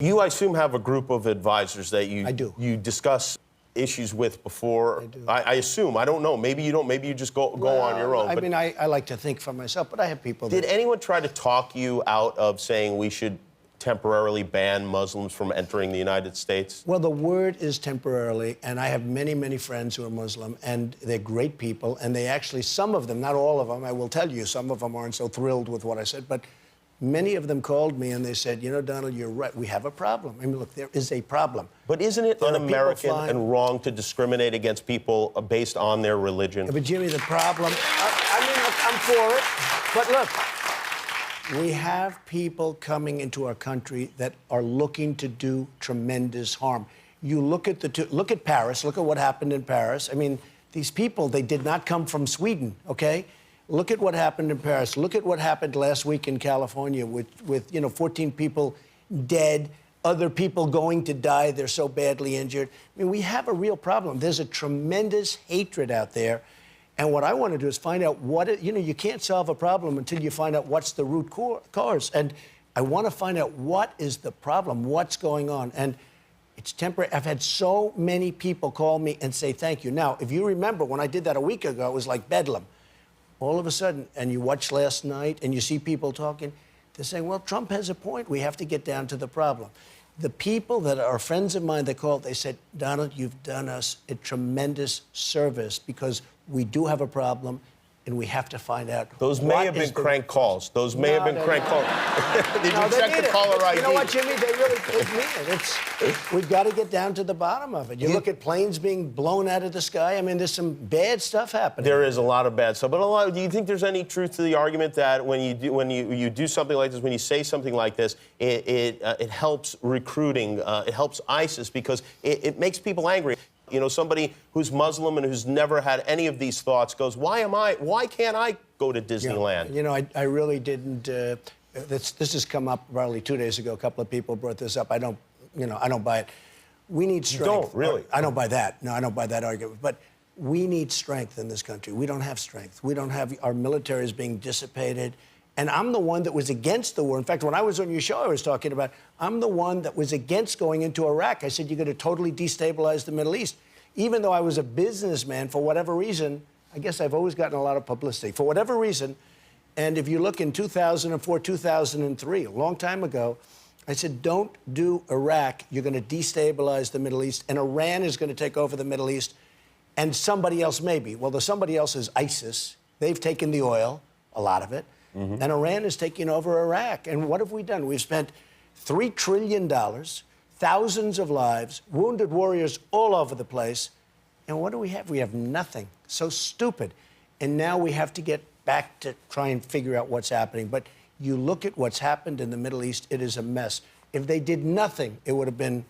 You, I assume, have a group of advisors that I do. you discuss issues with before. I do. I assume. I don't know. Maybe you don't. Maybe you just go on your own. I But mean, I like to think for myself, but I have people did that... anyone try to talk you out of saying we should temporarily ban Muslims from entering the United States? Well, the word is temporarily, and I have many, many friends who are Muslim, and they're great people, and they actually, some of them, not all of them, I will tell you, some of them aren't so thrilled with what I said, but many of them called me and they said, you know, Donald, you're right, we have a problem. I mean, look, there is a problem. But isn't it un-American and wrong to discriminate against people based on their religion? Yeah, but Jimmy, the problem, I mean, look, I'm for it, but look, we have people coming into our country that are looking to do tremendous harm. You look at look at Paris. Look at what happened in Paris. I mean, these people, they did not come from Sweden, okay? Look at what happened in Paris. Look at what happened last week in California with 14 people dead, other people going to die. They're so badly injured. I mean, we have a real problem. There's a tremendous hatred out there. And what I want to do is find out you can't solve a problem until you find out what's the root cause. And I want to find out what is the problem, what's going on. And it's temporary. I've had so many people call me and say thank you. Now, if you remember, when I did that a week ago, it was like bedlam. All of a sudden, and you watch last night and you see people talking, they're saying, well, Trump has a point. We have to get down to the problem. The people that are friends of mine that called, they said, Donald, you've done us a tremendous service because we do have a problem and we have to find out. Those may have been crank calls. Those may have been crank calls. Did you check the caller ID? You know what, Jimmy? They mean it. We've got to get down to the bottom of it. You look at planes being blown out of the sky. I mean, there's some bad stuff happening. There is a lot of bad stuff, but do you think there's any truth to the argument that when you do something like this, when you say something like this, it helps recruiting, it helps ISIS because it makes people angry? You know, somebody who's Muslim and who's never had any of these thoughts goes, why can't I go to Disneyland? Yeah. You know, I really didn't. This has come up probably 2 days ago. A couple of people brought this up. I don't buy it. We need strength. You don't, really? I don't buy that. No, I don't buy that argument. But we need strength in this country. We don't have strength. We don't have, our military is being dissipated. And I'm the one that was against the war. In fact, when I was on your show, I was talking about, I'm the one that was against going into Iraq. I said, you're going to totally destabilize the Middle East. Even though I was a businessman, for whatever reason, I guess I've always gotten a lot of publicity. For whatever reason, and if you look in 2004, 2003, a long time ago, I said, don't do Iraq. You're going to destabilize the Middle East, and Iran is going to take over the Middle East, and somebody else maybe. Well, the somebody else is ISIS. They've taken the oil, a lot of it, and Iran is taking over Iraq. And what have we done? We've spent $3 trillion, thousands of lives, wounded warriors all over the place. And what do we have? We have nothing. So stupid. And now we have to get back to try and figure out what's happening. But you look at what's happened in the Middle East, it is a mess. If they did nothing, it would have been